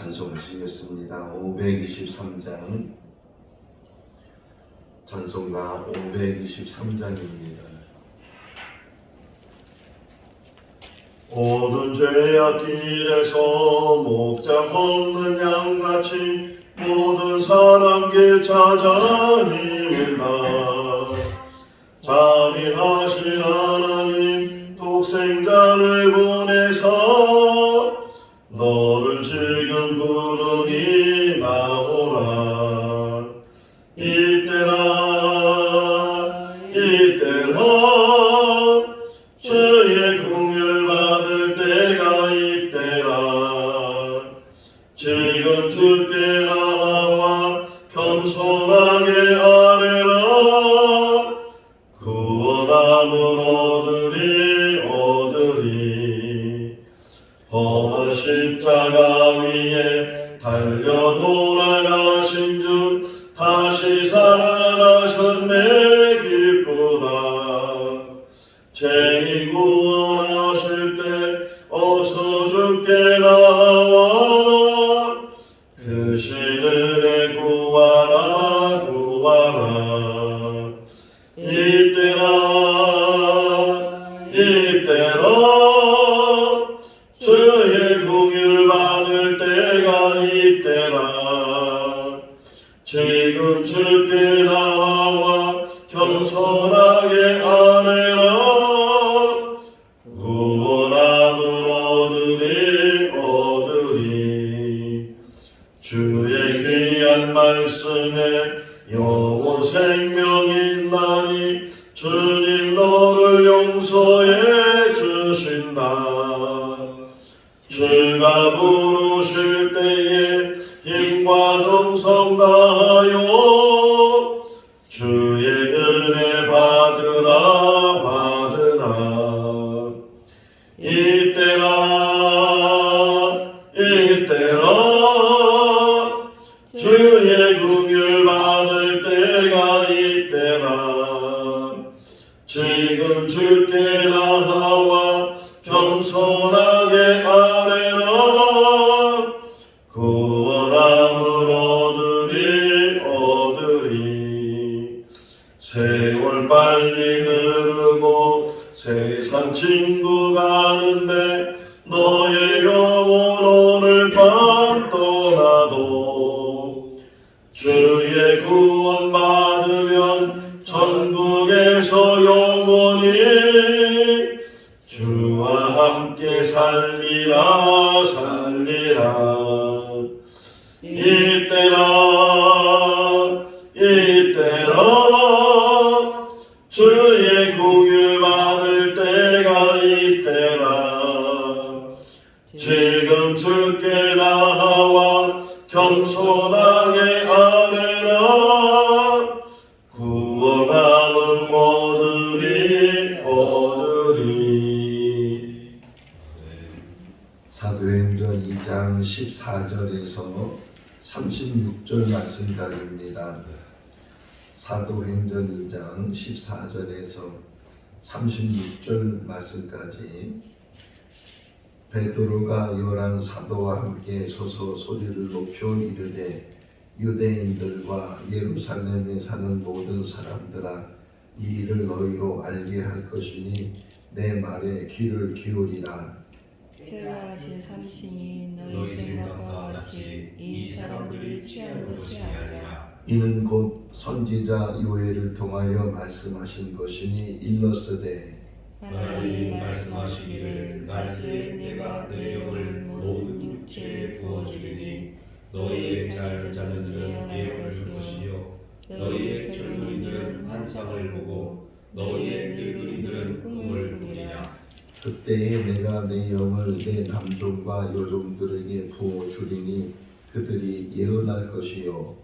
찬송하시겠습니다. 523장 찬송가 523장입니다. 모든 죄악길에서 목자 없는 양같이 모든 사람 길 찾아다닙니다. 자비하신 하나님 독생자를 보내사 너를 지금 부르니 나오라. 이때라 주의 긍휼 받을 때가 이때라. 지금 주께 나와 겸손하게 아뢰라. 구원함을 얻으리. 험한 십자가 위에 달려 돌아가신 주 다시 살아나셨네. 기쁘다. 죄인 구원하실 때 어서 주께 나와 그 신은혜 구하라. 이때라 주의 긍휼 받을 때가 이때라. 지금 주께 나와 겸손하게 아뢰라. 구원함을 얻으리. 주의 귀한 말씀에 영원 생명이 있나니 주님 너를 용서해 주신다. 주가 부르실 때에 힘과 정성 다하여 주의 은혜 받으라. 이때라 주의 긍휼 받을 때가 이때라. 지금 주께 나와 겸손하게 아뢰라. 구원함을 얻으리. 세월 빨리 흐르고 세상 친구 가는데 너의 영혼 오늘 밤 떠나도 주의 구원 받으면 천국에서 영원히 주와 함께 살리라. 이때라 주의 긍휼 받을 때가 이때라. 지금 주께 나와 겸손하게 아뢰라. 구원함을 얻으리. 사도행전 2장 14절에서 36절 말씀까지입니다. 사도행전 2장 14절에서 36절 말씀까지. 베드로가 열한 사도와 함께 서서 소리를 높여 이르되 유대인들과 예루살렘에 사는 모든 사람들아, 이 일을 너희로 알게 할 것이니 내 말에 귀를 기울이라. 때가 제3시니 너희 생각과 같이 이 사람들이 취한 것이 아니라 이는 곧 선지자 요엘을 통하여 말씀하신 것이니 일렀으되 하나님이 말씀하시기를 날새 내가 내 영을 모든 육체에 부어주리니 너희의 잘 자는 자는 예언을 것이요 너희의 젊은이들은 환상을 보고 너희의 늙은이들은 꿈을 꾸리라. 그때에 내가 내 영을 내 남종과 여종들에게 부어주리니 그들이 예언할 것이요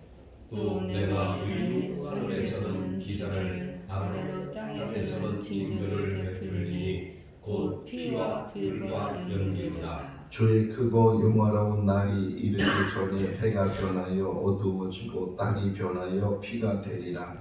또 내가 위로 하늘에서는 기사를 아래로 땅에서는 징조를 베풀리니 곧 피와 불과 연기로다. 주의 크고 영화로운 날이 이르기 전에 해가 변하여 어두워지고 달이 변하여 피가 되리라.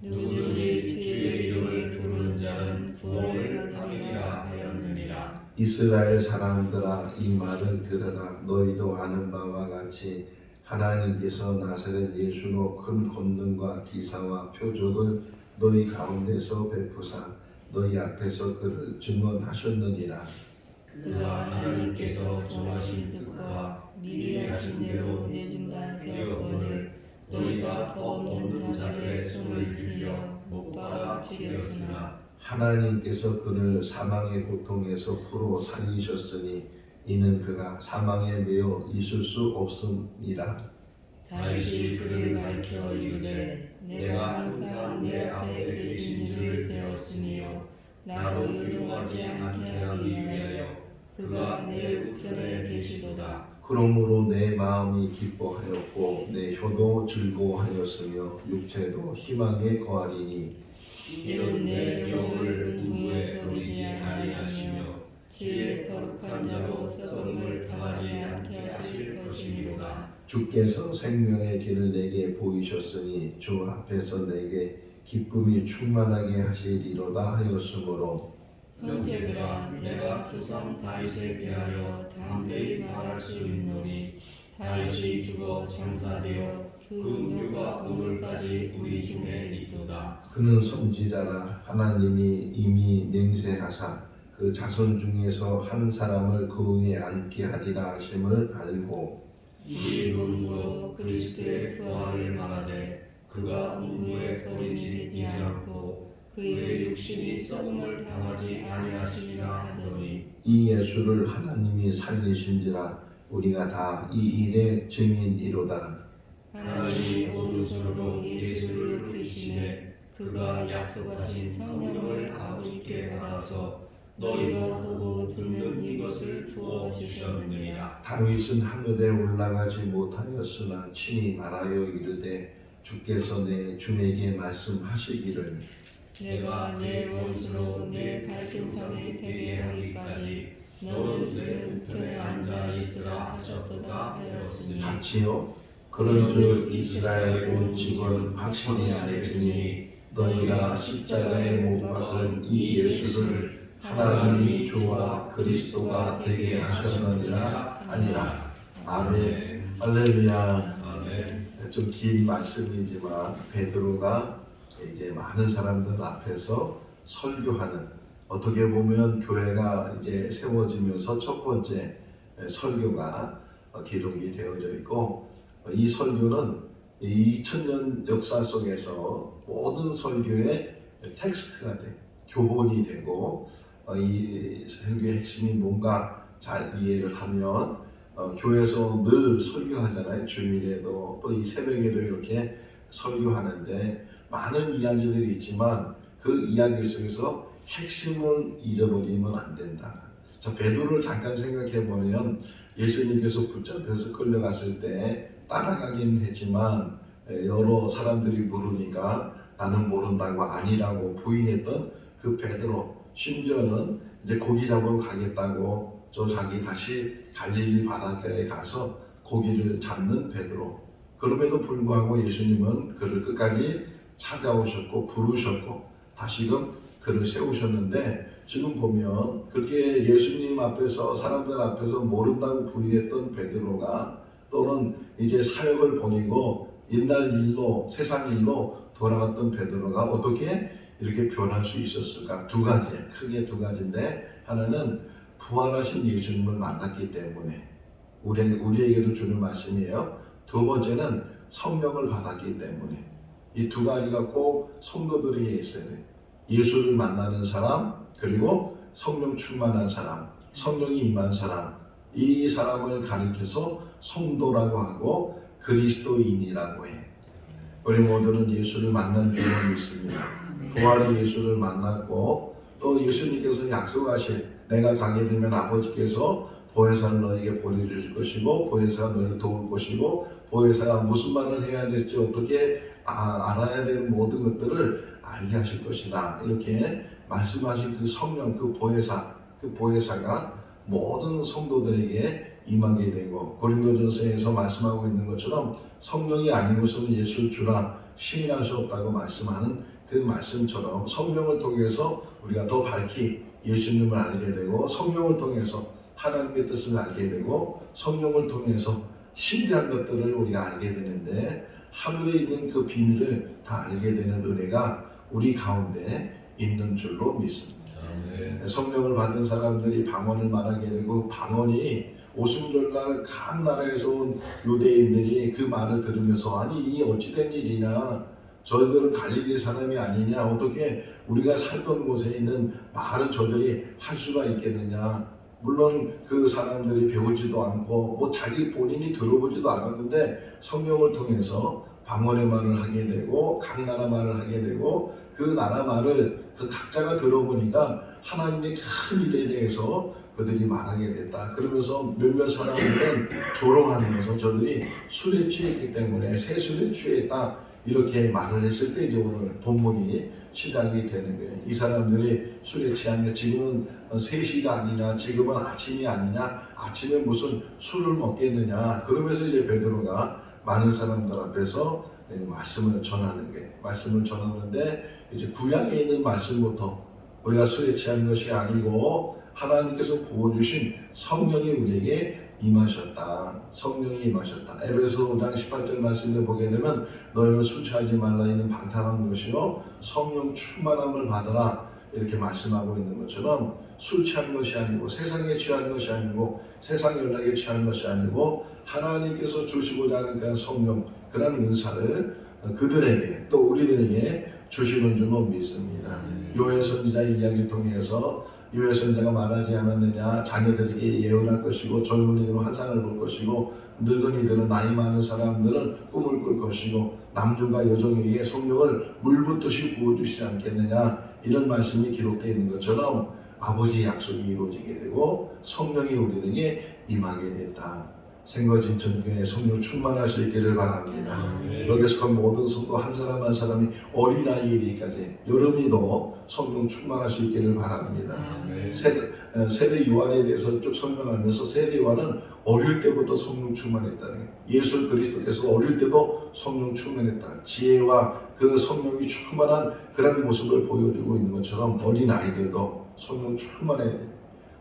누구든지 주의 이름을 부르는 자는 구원을 받으리라 하였느니라. 이스라엘 사람들아 이 말을 들으라. 너희도 아는 바와 같이 하나님께서 나사렛 예수로 큰 권능과 기사와 표적을 너희 가운데서 베푸사 너희 앞에서 그를 증언하셨느니라. 그가 하나님께서 정하신 뜻과 미리 하신 대로 내준단 되었거늘 너희가 더 없는 자들의 손을 빌려 못 박아 죽였으나 하나님께서 그를 사망의 고통에서 풀어 살리셨으니 이는 그가 사망에 매여 있을 수 없음이라. 다윗이 그를 가리켜 이르되 내가 항상 내 앞에 계신 이를 배웠으며 나로 요동하지 않게 하기 위하여 그가 내 우편에 계시도다. 그러므로 내 마음이 기뻐하였고 내 혀도 즐거워하였으며 육체도 희망에 거하리니 이는 내 영을 누구에 버리지 아니하시며 주의 거룩한 자로 썩음을 당하지 않게 하실 것이니로다. 주께서 생명의 길을 내게 보이셨으니 주 앞에서 내게 기쁨이 충만하게 하시리로다 하였으므로 형제들아 내가 조상 다윗에 대하여 담대히 말할 수 있노니 다윗이 죽어 장사되어 그 묘가 오늘까지 우리 중에 있도다. 그는 선지자라 하나님이 이미 맹세하사 그 자손 중에서 한 사람을 그 위에 앉게 하리라 하심을 알고 이 논으로 그리스도의 부활을 말하되 그가 누구에 버리지 않고 그의 육신이 썩음을 당하지 아니하시리라 하더니 이 예수를 하나님이 살리신지라 우리가 다 이 일의 증인이로다. 하나님이 오른손으로 예수를 높이시매 그가 약속하신 성령을 아버지께 받아서 너희가 보고 듣는 이것을 부어 주셨느니라. 다윗은 하늘에 올라가지 못하였으나 친히 말하여 이르되 주께서 내 주에게 말씀하시기를 내가 내 원수로 내 발등상에 되게 하기까지 너는 내 우편에 앉아 있으라 하셨도다 하였으니 같이요. 그런즉 이스라엘 온 직원 확신이 알지니 너희가 십자가에 못 박은 이 예수를 하나님이 주와 그리스도가 되게 하셨느니라 하니라. 아멘. 할렐루야. 좀 긴 말씀이지만 베드로가 이제 많은 사람들 앞에서 설교하는, 어떻게 보면 교회가 이제 세워지면서 첫 번째 설교가 기록이 되어져 있고, 이 설교는 2000년 역사 속에서 모든 설교의 텍스트가 돼, 교본이 되고, 이 설교의 핵심이 뭔가 잘 이해를 하면 교회에서 늘 설교하잖아요. 주일에도 또 이 새벽에도 이렇게 설교하는데 많은 이야기들이 있지만 그 이야기 속에서 핵심을 잊어버리면 안 된다. 자, 베드로를 잠깐 생각해 보면 예수님께서 붙잡혀서 끌려갔을 때 따라가긴 했지만 여러 사람들이 물으니까 나는 모른다고 아니라고 부인했던 그 베드로, 심지어는 이제 고기 잡으러 가겠다고 자기 다시 갈릴리 바닷가에 가서 고기를 잡는 베드로. 그럼에도 불구하고 예수님은 그를 끝까지 찾아오셨고 부르셨고 다시금 그를 세우셨는데, 지금 보면 그렇게 예수님 앞에서 사람들 앞에서 모른다고 부인했던 베드로가 또는 이제 사역을 버리고 옛날 일로 세상 일로 돌아갔던 베드로가 어떻게 이렇게 변할 수 있었을까? 두 가지, 크게 두 가지인데, 하나는 부활하신 예수님을 만났기 때문에 우리에게도 주는 말씀이에요. 두 번째는 성령을 받았기 때문에. 이 두 가지가 꼭 성도들에게 있어야 돼요. 예수를 만나는 사람, 그리고 성령 충만한 사람, 성령이 임한 사람, 이 사람을 가리켜서 성도라고 하고 그리스도인이라고 해. 우리 모두는 예수를 만난 줄로 믿습니다. 부활의 예수를 만났고, 또 예수님께서 약속하신, 내가 가게 되면 아버지께서 보혜사를 너에게 보내주실 것이고 보혜사가 너를 도울 것이고 보혜사가 무슨 말을 해야 될지 어떻게 알아야 되는 모든 것들을 알게 하실 것이다. 이렇게 말씀하신 그 성령, 그 보혜사가 모든 성도들에게 임하게 되고, 고린도전서에서 말씀하고 있는 것처럼 성령이 아니고서는 예수를 주라 시인할 수 없다고 말씀하는 그 말씀처럼 성령을 통해서 우리가 더 밝히 예수님을 알게 되고 성령을 통해서 하나님의 뜻을 알게 되고 성령을 통해서 신비한 것들을 우리가 알게 되는데 하늘에 있는 그 비밀을 다 알게 되는 은혜가 우리 가운데 있는 줄로 믿습니다. 성령을 받은 사람들이 방언을 말하게 되고 방언이 오순절날 각 나라에서 온 유대인들이 그 말을 들으면서 아니 이 어찌된 일이냐, 저희들은 갈릴리 사람이 아니냐, 어떻게 우리가 살던 곳에 있는 말을 저들이 할 수가 있겠느냐. 물론 그 사람들이 배우지도 않고 뭐 자기 본인이 들어보지도 않았는데 성령을 통해서 방언의 말을 하게 되고 각 나라 말을 하게 되고 그 나라 말을 그 각자가 들어보니까 하나님의 큰 일에 대해서 그들이 말하게 됐다. 그러면서 몇몇 사람들은 조롱하면서 저들이 술에 취했기 때문에 새 술에 취했다 이렇게 말을 했을 때 이제 오늘 본문이 시작이 되는 거예요. 이 사람들이 술에 취한 게 지금은 3시가 아니냐, 지금은 아침이 아니냐, 아침에 무슨 술을 먹겠느냐. 그러면서 이제 베드로가 많은 사람들 앞에서 말씀을 전하는 거예요. 말씀을 전하는데 이제 구약에 있는 말씀부터 우리가 술에 취한 것이 아니고 하나님께서 부어주신 성령이 우리에게 임하셨다. 성령이 임하셨다. 에베소 5장 18절 말씀을 보게 되면 너희는 술 취하지 말라 이는 반탕한 것이요 성령 충만함을 받으라 이렇게 말씀하고 있는 것처럼 술 취한 것이 아니고 세상에 취한 것이 아니고 세상 연락에 취한 것이 아니고 하나님께서 주시고자 하는 그 성령 그런 은사를 그들에게 또 우리들에게 주시는 줄로 믿습니다. 요엘 선지자의 이야기를 통해서 요엘 선지자가 말하지 않았느냐, 자녀들에게 예언할 것이고 젊은이들은 환상을 볼 것이고 늙은이들은 나이 많은 사람들은 꿈을 꿀 것이고 남중과 여종에게 성령을 물붓듯이 부어주시지 않겠느냐 이런 말씀이 기록되어 있는 것처럼 아버지의 약속이 이루어지게 되고 성령이 우리에게 임하게 됐다. 생거진천교회 성령 충만할 수 있기를 바랍니다. 여기서 그 모든 성도 한 사람 한 사람이 어린아이에 이르기까지 여름이도 성령 충만할 수 있기를 바랍니다. 세례 요한에 대해서 쭉 설명하면서 세례 요한은 어릴 때부터 성령 충만했다는 거예요. 예수 그리스도께서 어릴 때도 성령 충만했다. 지혜와 그 성령이 충만한 그런 모습을 보여주고 있는 것처럼 어린아이들도 성령 충만해야 돼요.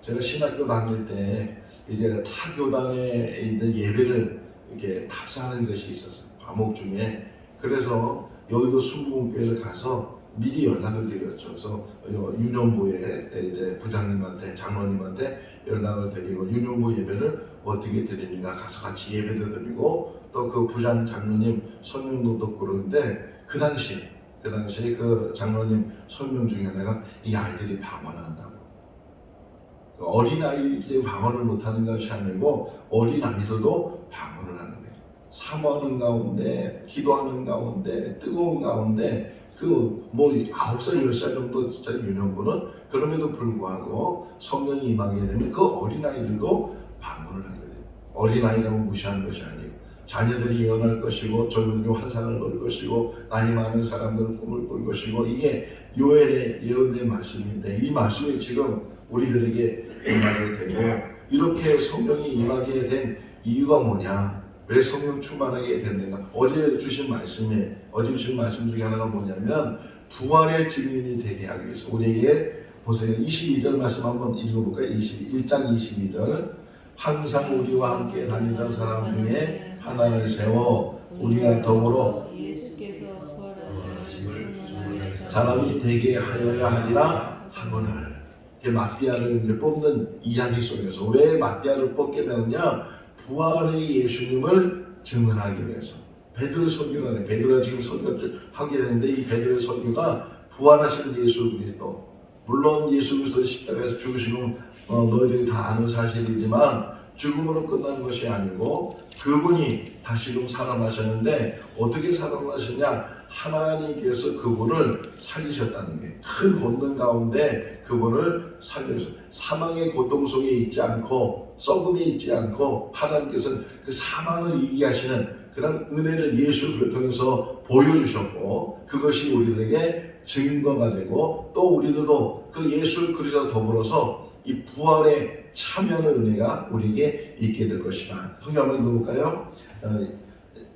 제가 신학교 다닐 때 이제 타 교단에 이제 예배를 이렇게 답사하는 것이 있었어요. 과목 중에. 그래서 여의도 순복음교회를 가서 미리 연락을 드렸죠. 그래서 유년부에 이제 부장님한테 장로님한테 연락을 드리고 유년부 예배를 어떻게 드리는가 가서 같이 예배도 드리고 또 그 부장 장로님 설명도 그러는데 그 당시 그 장로님 설명 중에 하나가 이 아이들이 방언한다고. 어린아이들이 방언을 못하는 것이 아니고 어린아이들도 방언을 하는 거예요. 사모하는 가운데 기도하는 가운데 뜨거운 가운데 그 뭐 9살 10살 정도 짜리 유년부는 그럼에도 불구하고 성령이 임하게 되면 그 어린아이들도 방언을 하게 돼요. 어린아이라고 무시하는 것이 아니고 자녀들이 예언할 것이고 젊은이들이 환상을 볼 것이고 나이 많은 사람들은 꿈을 꿀 것이고 이게 요엘의 예언된 말씀인데 이 말씀이 지금 우리들에게 임하게 되고 이렇게 성령이 임하게 된 이유가 뭐냐? 왜 성령 충만하게 됐는가? 어제 주신 말씀 중에 하나가 뭐냐면 부활의 증인이 되게 하기 위해서 우리에게 보세요. 22절 말씀 한번 읽어볼까요? 1장 22절 항상 우리와 함께 다니던 사람 중에 하나를 세워 우리가 더불어 사람이 되게 하여야 하리라 하거늘. 마띠아를 이제 뽑는 이야기 속에서 왜 마띠아를 뽑게 되느냐? 부활의 예수님을 증언하기 위해서. 베드로 설교가 아니에요. 베드로가 지금 설교를 하게 되는데 이 베드로의 설교가 부활하신 예수 그리스도. 물론 예수 그리스도의 십자가에서 죽으시는 너희들이 다 아는 사실이지만 죽음으로 끝난 것이 아니고 그분이 다시금 살아나셨는데 어떻게 살아나셨냐? 하나님께서 그분을 살리셨다는 게 큰 권능 가운데 그분을 살려주셨어요. 사망의 고통 속에 있지 않고 썩음에 있지 않고 하나님께서는 그 사망을 이기하시는 그런 은혜를 예수를 통해서 보여주셨고 그것이 우리들에게 증거가 되고 또 우리들도 그 예수 그리스도와 더불어서 이 부활에 참여하는 은혜가 우리에게 있게 될 것이다. 성경 한번 읽어볼까요?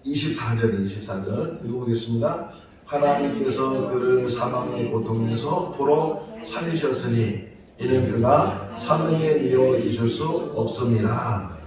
24절 읽어보겠습니다. 하나님께서 그를 사망의 고통에서 풀어 살리셨으니 이는 그가 사망에 미워 있을 수 없습니다.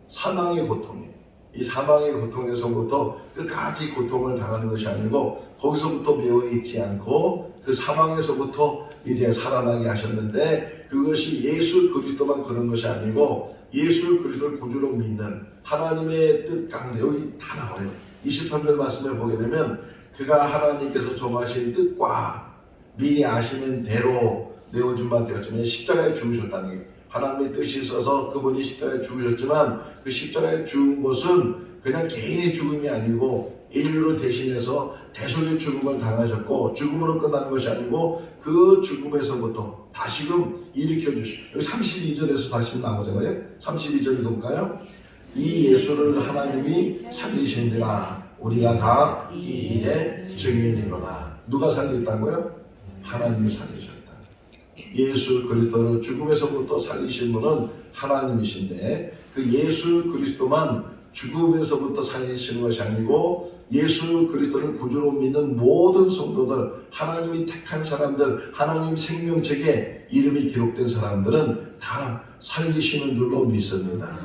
사망의 고통, 이 사망의 고통에서부터 끝까지 고통을 당하는 것이 아니고 거기서부터 미워 있지 않고 그 사망에서부터 이제 살아나게 하셨는데, 그것이 예수 그리스도만 그런 것이 아니고 예수 그리스도를 구주로 믿는 하나님의 뜻 가운데 여기 다 나와요. 23절 말씀을 보게 되면 그가 하나님께서 정하신 뜻과 미리 아시는 대로 내어준 바 되었지만 십자가에 죽으셨다는 게, 하나님의 뜻이 있어서 그분이 십자가에 죽으셨지만 그 십자가에 죽은 것은 그냥 개인의 죽음이 아니고 인류를 대신해서 대속의 죽음을 당하셨고, 죽음으로 끝나는 것이 아니고 그 죽음에서부터 다시금 일으켜 주시고, 여기 32절에서 다시 나오잖아요. 32절 읽어볼까요? 이 예수를 하나님이 살리신지라 우리가 다 이 일의 증인이로다. 누가 살렸다고요? 하나님이 살리셨다. 예수 그리스도를 죽음에서부터 살리신 분은 하나님이신데, 그 예수 그리스도만 죽음에서부터 살리시는 것이 아니고 예수 그리스도를 구주로 믿는 모든 성도들, 하나님이 택한 사람들, 하나님 생명책에 이름이 기록된 사람들은 다 살리시는 줄로 믿습니다.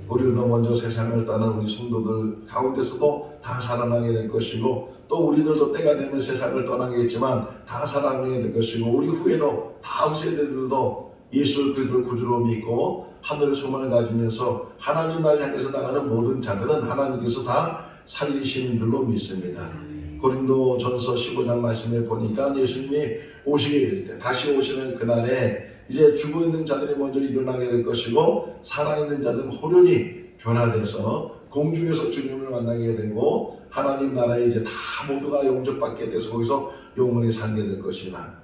우리도 먼저 세상을 떠난 우리 성도들 가운데서도 다 살아나게 될 것이고, 또 우리들도 때가 되면 세상을 떠나겠지만 다 살아나게 될 것이고, 우리 후에도 다음 세대들도 예수 그리스도를 구주로 믿고 하늘의 소망을 가지면서 하나님 나라를 향해서 나가는 모든 자들은 하나님께서 다 살리시는 줄로 믿습니다. 고린도전서 15장 말씀에 보니까 예수님이 오시게 될 때, 다시 오시는 그날에 이제 죽어있는 자들이 먼저 일어나게 될 것이고, 살아있는 자들은 호련히 변화돼서 공중에서 주님을 만나게 되고 하나님 나라에 이제 다 모두가 영접받게 돼서 거기서 영원히 살게 될 것이다.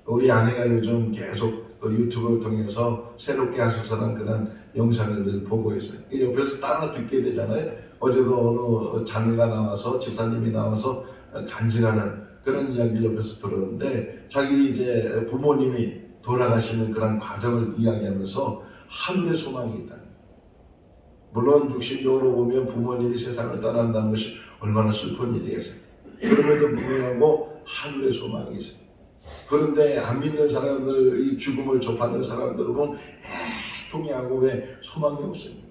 우리 아내가 요즘 계속 그 유튜브를 통해서 새롭게 하소서라는 그런 영상을 보고 있어요. 옆에서 따라 듣게 되잖아요. 어제도 어느 자매가 나와서, 집사님이 나와서 간증하는 그런 이야기를 옆에서 들었는데, 자기 이제 부모님이 돌아가시는 그런 과정을 이야기하면서 하늘의 소망이 있다. 물론 육신적으로 보면 부모님이 세상을 떠난다는 것이 얼마나 슬픈 일이겠어요. 그럼에도 불구하고 하늘의 소망이 있어요. 그런데 안 믿는 사람들, 이 죽음을 접하는 사람들은 애통해하고 왜 소망이 없습니까?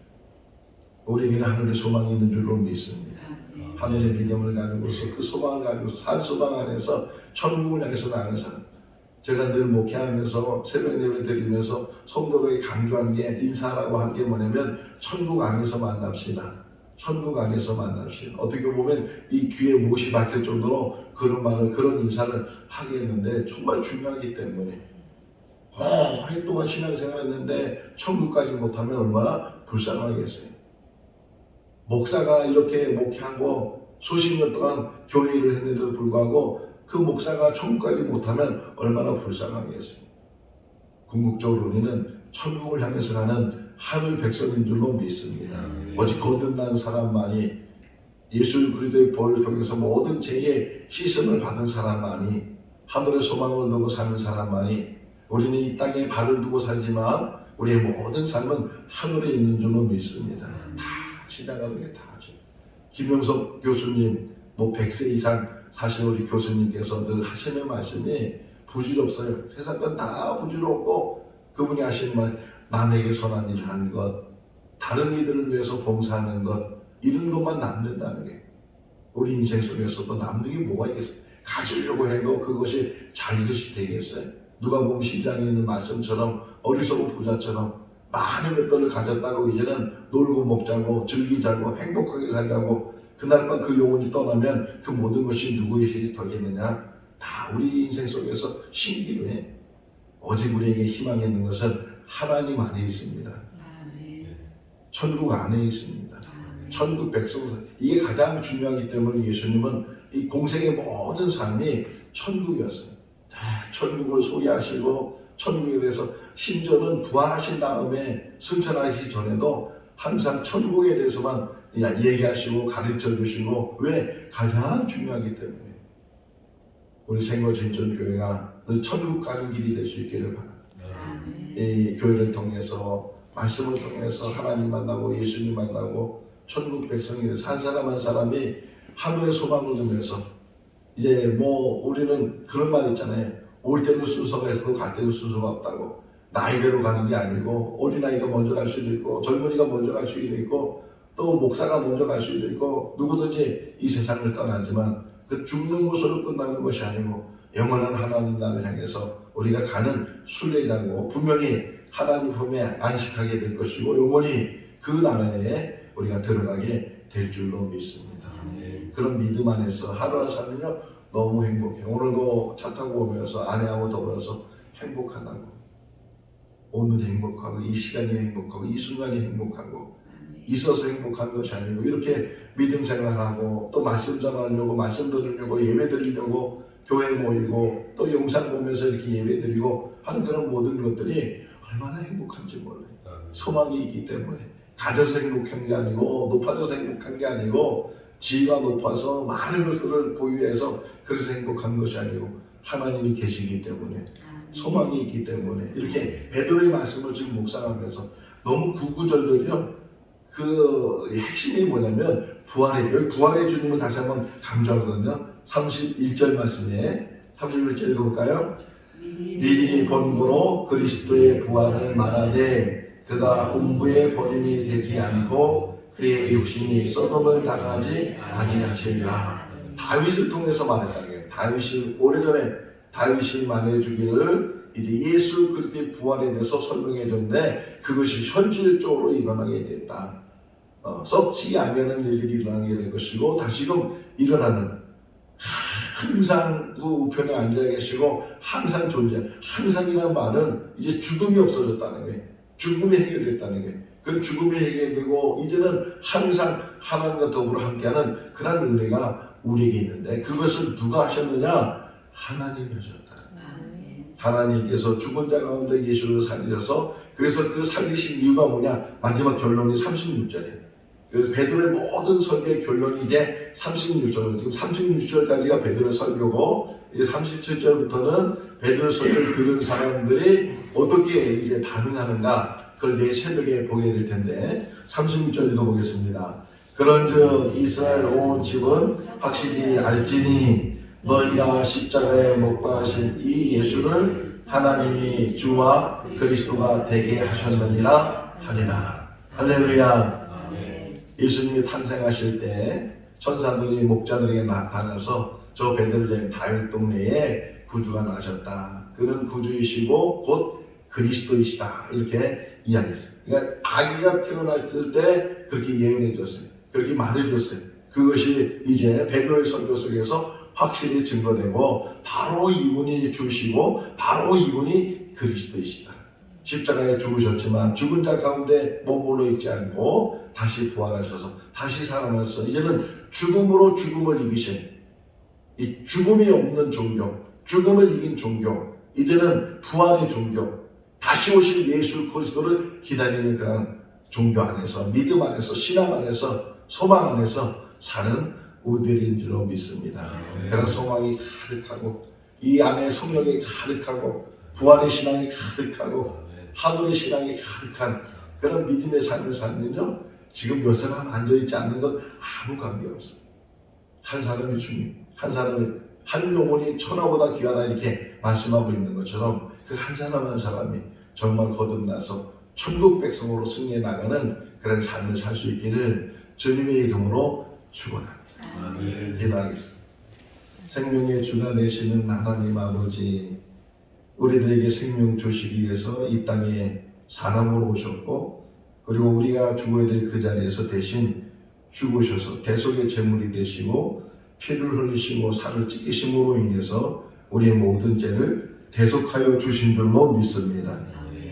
우리에게는 하늘의 소망이 있는 줄로 믿습니다. 하늘의 믿음을 가지고서 그 소망을 가지고서 산 소망 안에서 천국을 향해서 나가는 사람. 제가 늘 목회하면서 새벽 예배 드리면서 성도들에게 강조한 게, 인사라고 한 게 뭐냐면 천국 안에서 만납시다. 천국 안에서 만납시다. 어떻게 보면 이 귀에 못이 박힐 정도로 그런 말을, 그런 인사를 하게 했는데 정말 중요하기 때문에, 오랫동안 신앙생활 했는데 천국까지 못하면 얼마나 불쌍하겠어요. 목사가 이렇게 목회하고 수십 년 동안 교회 일을 했는데도 불구하고 그 목사가 천국까지 못하면 얼마나 불쌍하겠어요. 궁극적으로 우리는 천국을 향해서 가는 하늘 백성인 줄로 믿습니다. 오직 거듭난 사람만이, 예수 그리스도의 보혈을 통해서 모든 죄의 씻음을 받은 사람만이, 하늘의 소망을 두고 사는 사람만이, 우리는 이 땅에 발을 두고 살지만 우리의 모든 삶은 하늘에 있는 줄로 믿습니다. 다 지나가는 게 다죠. 김영석 교수님, 100세 이상 사실 우리 교수님께서 늘 하시는 말씀이 부질없어요. 세상 건 다 부질없고, 그분이 하시는 말, 남에게 선한 일을 하는 것, 다른 이들을 위해서 봉사하는 것, 이런 것만 남는다는 게, 우리 인생 속에서도 남는 게 뭐가 있겠어요? 가지려고 해도 그것이 자기 것이 되겠어요? 누가 보면 시장에 있는 말씀처럼 어리석은 부자처럼 많은 것들을 가졌다고 이제는 놀고 먹자고 즐기자고 행복하게 살자고, 그날 밤 그 영혼이 떠나면 그 모든 것이 누구의 덕이느냐? 다 우리 인생 속에서 신기루에 오직 우리에게 희망이 있는 것은 하나님 안에 있습니다. 천국 안에 있습니다. 천국 백성, 이게 가장 중요하기 때문에 예수님은 이 공생의 모든 삶이 천국이었어요. 다 천국을 소유하시고 천국에 대해서, 심지어는 부활하신 다음에 승천하시기 전에도 항상 천국에 대해서만 얘기하시고 가르쳐 주시고, 왜? 가장 중요하기 때문에. 우리 생거진전교회가 늘 천국 가는 길이 될 수 있기를 바랍니다. 이 교회를 통해서, 말씀을 통해서 하나님 만나고 예수님 만나고 천국 백성이 돼서 한 사람 한 사람이 하늘의 소망을 누면서, 이제 우리는 그런 말 있잖아요. 올 때는 순서가 있어도 갈 때는 순서가 없다고. 나이대로 가는 게 아니고 어린아이가 먼저 갈 수도 있고 젊은이가 먼저 갈 수도 있고 또 목사가 먼저 갈 수도 있고 누구든지 이 세상을 떠나지만 그 죽는 곳으로 끝나는 것이 아니고 영원한 하나님 나라를 향해서 우리가 가는 순례자고 분명히 하나님 품에 안식하게 될 것이고 영원히 그 나라에 우리가 들어가게 될 줄로 믿습니다. 그런 믿음 안에서 하루를 살면요 너무 행복해요. 오늘도 차 타고 오면서 아내하고 더불어서 행복하다고. 오늘이 행복하고 이 시간이 행복하고 이 순간이 행복하고 있어서 행복한 것이 아니고 이렇게 믿음 생활하고 또 말씀 전하려고 말씀 들으려고 예배 드리려고 교회 모이고 또 영상 보면서 이렇게 예배 드리고 하는 그런 모든 것들이 얼마나 행복한지 몰라요. 소망이 있기 때문에 가져서 행복한 게 아니고 높아져서 행복한 게 아니고 지위가 높아서 많은 것들을 보유해서 그래서 행복한 것이 아니고 하나님이 계시기 때문에 소망이 있기 때문에 이렇게 베드로의 말씀을 지금 묵상하면서 너무 구구절절이요. 그 핵심이 뭐냐면 여기 부활의 주님을 다시 한번 강조하거든요. 31절 말씀에 31절 읽어볼까요? 미리 본고로 그리스도의 부활을 말하되 그가 음부의 버림이 되지 않고 그의 육신이 소돔을 당하지 아니하시리라. 다윗을 통해서 말했다는 거예요. 다윗이 오래전에 다윗이 말해주기를 이제 예수 그리스도의 부활에 대해서 설명해 줬는데 그것이 현실적으로 일어나게 됐다. 썩지 아니하는 일들이 일어나게 될 것이고 다시금 일어나는 항상 그 우편에 앉아 계시고 항상 존재. 항상이라는 말은 이제 죽음이 없어졌다는 거예요. 죽음이 해결됐다는 거예요. 그 죽음이 해결되고 이제는 항상 하나님과 더불어 함께하는 그런 은혜가 우리에게 있는데 그것을 누가 하셨느냐? 하나님이 하셨다. 하나님께서 죽은 자 가운데 예수를 살리셔서 그래서 그 살리신 이유가 뭐냐? 마지막 결론이 36절이에요. 그래서 베드로의 모든 설교의 결론이 이제 36절, 지금 36절까지가 베드로의 설교고 이제 37절부터는 베드로의 설교를 들은 사람들이 어떻게 이제 반응하는가 그걸 내일 새벽에 보게 될 텐데 36절 읽어보겠습니다. 그런즉 이스라엘 온 집은 확실히 알지니 너희가 십자가에 못 박으신 이 예수를 하나님이 주와 그리스도가 되게 하셨느니라 하리라. 할렐루야. 예수님이 탄생하실 때 천사들이 목자들에게 나타나서 저 베들레헴 다윗 동네에 구주가 나셨다. 그는 구주이시고 곧 그리스도이시다. 이렇게 이야기했어요. 그러니까 아기가 태어났을 때 그렇게 예언해 줬어요. 그렇게 말해 줬어요. 그것이 이제 베드로의 설교 속에서 확실히 증거되고 바로 이분이 주시고 바로 이분이 그리스도이시다. 십자가에 죽으셨지만 죽은 자 가운데 머물러 있지 않고 다시 부활하셔서 다시 살아나서 이제는 죽음으로 죽음을 이기신 이 죽음이 없는 종교, 죽음을 이긴 종교, 이제는 부활의 종교, 다시 오실 예수 그리스도를 기다리는 그런 종교 안에서 믿음 안에서 신앙 안에서 소망 안에서 사는 우리들인 줄로 믿습니다. 그런 소망이 가득하고 이 안에 성령이 가득하고 부활의 신앙이 가득하고 하늘의 신앙이 가득한 그런 믿음의 삶을 살면요 지금 몇 사람 앉아있지 않는 건 아무 관계없어요. 한 사람이 중요, 한 영혼이 천하보다 귀하다 이렇게 말씀하고 있는 것처럼 그 한 사람 한 사람이 정말 거듭나서 천국 백성으로 승리해 나가는 그런 삶을 살 수 있기를 주님의 이름으로 축원합니다. 기도하겠습니다. 생명의 주가 되시는 하나님 아버지, 우리들에게 생명 주시기 위해서 이 땅에 사람으로 오셨고 그리고 우리가 죽어야 될 그 자리에서 대신 죽으셔서 대속의 제물이 되시고 피를 흘리시고 살을 찢기심으로 인해서 우리의 모든 죄를 대속하여 주신 줄로 믿습니다.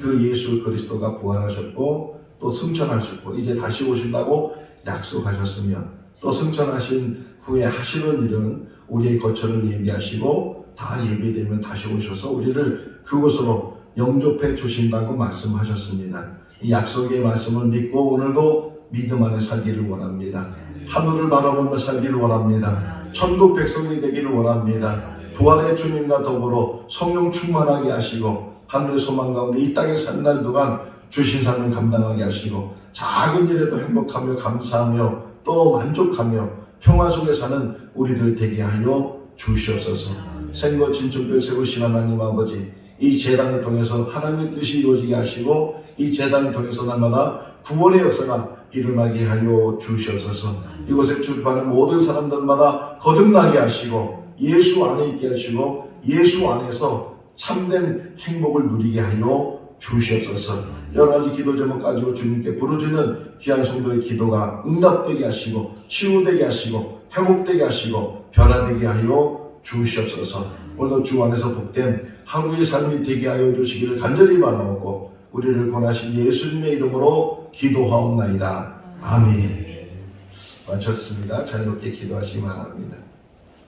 그 예수 그리스도가 부활하셨고 또 승천하셨고 이제 다시 오신다고 약속하셨으며 또 승천하신 후에 하시는 일은 우리의 거처를 예비하시고 다 예비되면 다시 오셔서 우리를 그곳으로 영접해 주신다고 말씀하셨습니다. 이 약속의 말씀을 믿고 오늘도 믿음 안에 살기를 원합니다. 하늘을 바라보며 살기를 원합니다. 천국 백성이 되기를 원합니다. 부활의 주님과 더불어 성령 충만하게 하시고 하늘의 소망 가운데 이 땅에 사는 날 동안 주신 삶을 감당하게 하시고 작은 일에도 행복하며 감사하며 또 만족하며 평화 속에 사는 우리들 되게 하여 주시옵소서. 생거 진천별 세우신 하나님 아버지, 이 제단을 통해서 하나님의 뜻이 이루어지게 하시고 이 제단을 통해서 날마다 구원의 역사가 일어나게 하여 주시옵소서. 이곳에 출입하는 모든 사람들마다 거듭나게 하시고 예수 안에 있게 하시고 예수 안에서 참된 행복을 누리게 하여 주시옵소서. 여러 가지 기도 제목 가지고 주님께 부르짖는 귀한 성도의 기도가 응답되게 하시고 치유되게 하시고 회복되게 하시고 변화되게 하여 주시옵소서. 오늘도 주 안에서 복된 하루의 삶이 되게 하여 주시기를 간절히 바라오고 우리를 권하신 예수님의 이름으로 기도하옵나이다. 아멘. 마쳤습니다. 자유롭게 기도하시기 바랍니다.